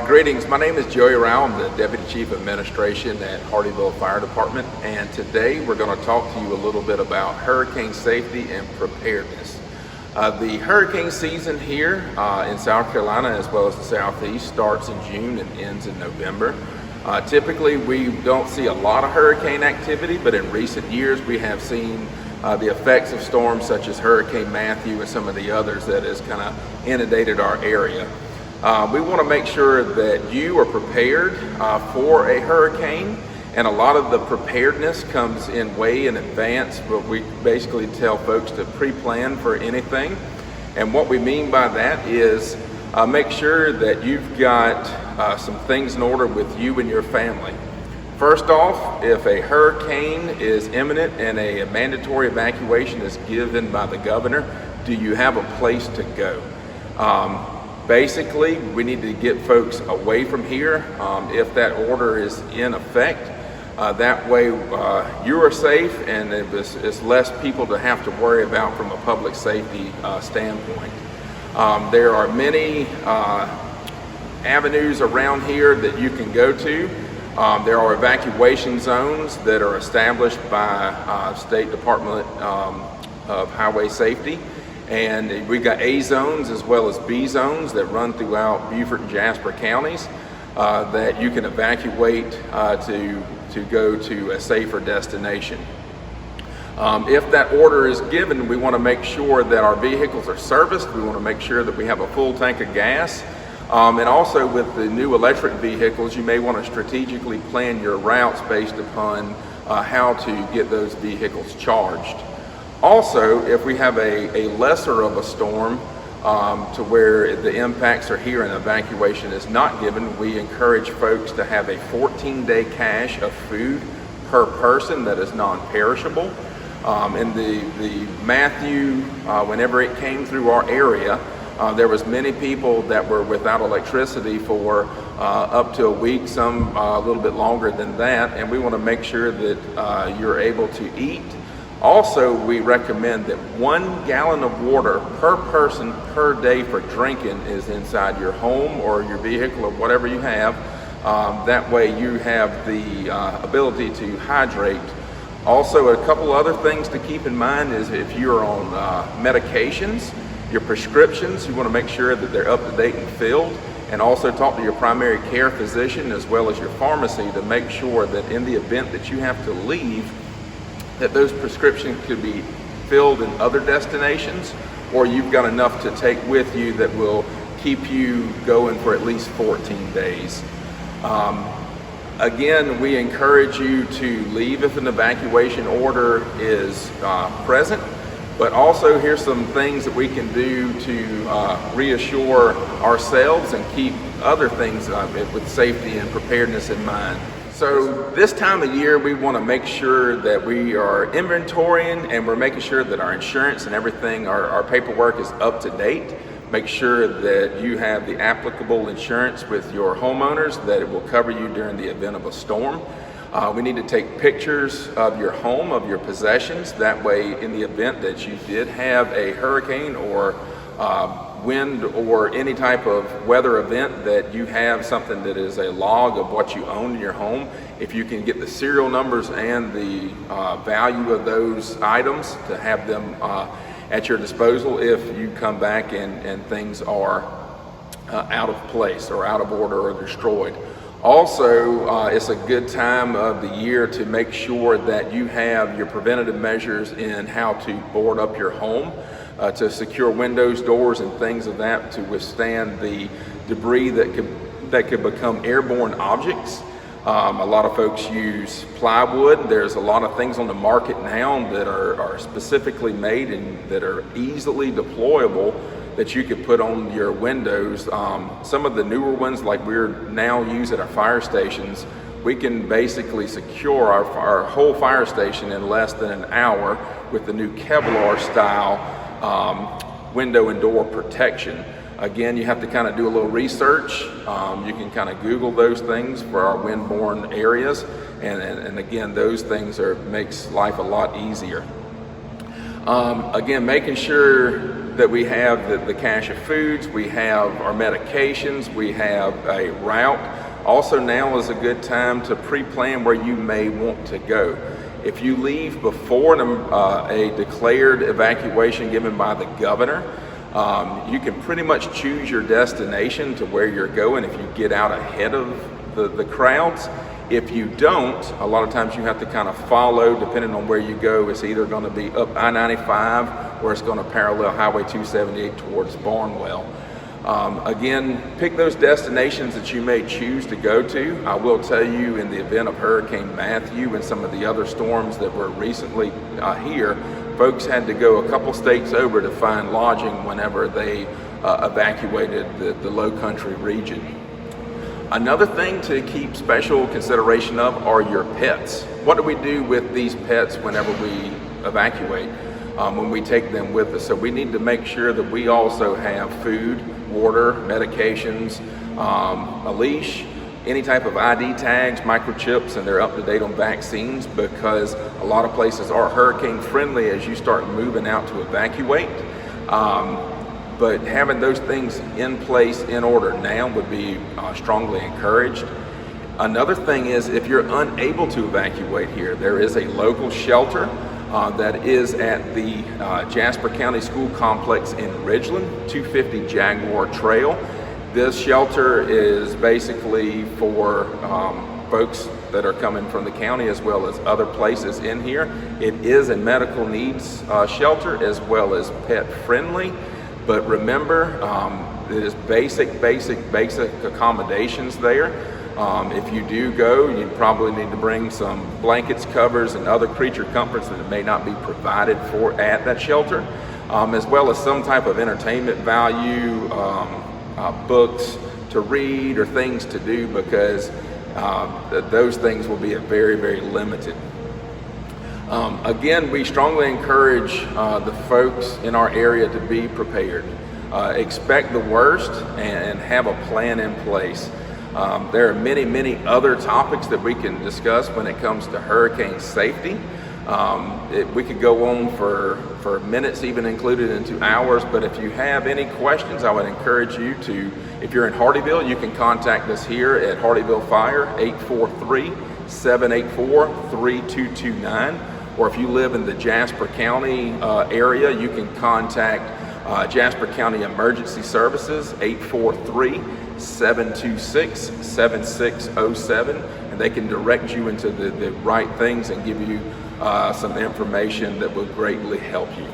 Greetings. My name is Joey Rowell. I'm the Deputy Chief of Administration at Hardeeville Fire Department, and today we're going to talk to you a little bit about hurricane safety and preparedness. The hurricane season here in South Carolina, as well as the Southeast, starts in June and ends in November. Typically, we don't see a lot of hurricane activity, but in recent years we have seen the effects of storms such as Hurricane Matthew and some of the others that has kind of inundated our area. We want to make sure that you are prepared for a hurricane, and a lot of the preparedness comes in way in advance, but we basically tell folks to pre-plan for anything. And what we mean by that is make sure that you've got some things in order with you and your family. First off, if a hurricane is imminent and a mandatory evacuation is given by the governor, do you have a place to go? Basically, we need to get folks away from here if that order is in effect. That way you are safe, and it's less people to have to worry about from a public safety standpoint. There are many avenues around here that you can go to. There are evacuation zones that are established by State Department of Highway Safety. And we got A zones as well as B zones that run throughout Beaufort and Jasper counties that you can evacuate to go to a safer destination. If that order is given, we want to make sure that our vehicles are serviced. We want to make sure that we have a full tank of gas. And also with the new electric vehicles, you may want to strategically plan your routes based upon how to get those vehicles charged. Also, if we have a lesser of a storm to where the impacts are here and evacuation is not given, we encourage folks to have a 14-day cache of food per person that is non-perishable. In the Matthew, whenever it came through our area, there was many people that were without electricity for up to a week, some a little bit longer than that, and we want to make sure that you're able to eat. Also, we recommend that 1 gallon of water per person per day for drinking is inside your home or your vehicle or whatever you have. That way you have the ability to hydrate. Also, a couple other things to keep in mind is if you're on medications, your prescriptions, you want to make sure that they're up to date and filled, and also talk to your primary care physician as well as your pharmacy to make sure that in the event that you have to leave, that those prescriptions could be filled in other destinations, or you've got enough to take with you that will keep you going for at least 14 days. Again, we encourage you to leave if an evacuation order is present, but also here's some things that we can do to reassure ourselves and keep other things with safety and preparedness in mind. So this time of year, we want to make sure that we are inventorying and we're making sure that our insurance and everything, our paperwork is up to date. Make sure that you have the applicable insurance with your homeowners, that it will cover you during the event of a storm. We need to take pictures of your home, of your possessions. That way, in the event that you did have a hurricane or wind or any type of weather event, that you have something that is a log of what you own in your home. If you can get the serial numbers and the value of those items to have them at your disposal if you come back and things are out of place or out of order or destroyed. Also, it's a good time of the year to make sure that you have your preventative measures in how to board up your home, to secure windows, doors, and things of that to withstand the debris that could become airborne objects. A lot of folks use plywood. There's a lot of things on the market now that are specifically made and that are easily deployable that you could put on your windows. Some of the newer ones, like we're now use at our fire stations, we can basically secure our whole fire station in less than an hour with the new Kevlar style window and door protection. Again, you have to kind of do a little research. You can kind of Google those things for our windborne areas, and again, those things makes life a lot easier. Again, making sure that we have the cache of foods, we have our medications, we have a route. Also, now is a good time to pre-plan where you may want to go. If you leave before a declared evacuation given by the governor, you can pretty much choose your destination to where you're going if you get out ahead of the crowds. If you don't, a lot of times you have to kind of follow, depending on where you go. It's either going to be up I-95 or it's going to parallel Highway 278 towards Barnwell. Again, pick those destinations that you may choose to go to. I will tell you, in the event of Hurricane Matthew and some of the other storms that were recently here, folks had to go a couple states over to find lodging whenever they evacuated the low country region. Another thing to keep special consideration of are your pets. What do we do with these pets whenever we evacuate, when we take them with us? So we need to make sure that we also have food, water, medications, a leash, any type of ID tags, microchips, and they're up to date on vaccines, because a lot of places are hurricane friendly as you start moving out to evacuate. But having those things in place, in order now, would be strongly encouraged. Another thing is, if you're unable to evacuate here, there is a local shelter that is at the Jasper County School Complex in Ridgeland, 250 Jaguar Trail. This shelter is basically for folks that are coming from the county as well as other places in here. It is a medical needs shelter as well as pet friendly. But remember, there's basic accommodations there. If you do go, you probably need to bring some blankets, covers, and other creature comforts that may not be provided for at that shelter, as well as some type of entertainment value, books to read or things to do, because those things will be very, very limited. Again, we strongly encourage the folks in our area to be prepared. Expect the worst and have a plan in place. There are many other topics that we can discuss when it comes to hurricane safety. We could go on for minutes, even included into hours, but if you have any questions, I would encourage you to, if you're in Hardeeville, you can contact us here at Hardeeville Fire, 843-784-3229. Or if you live in the Jasper County area, you can contact Jasper County Emergency Services, 843-726-7607, and they can direct you into the right things and give you some information that will greatly help you.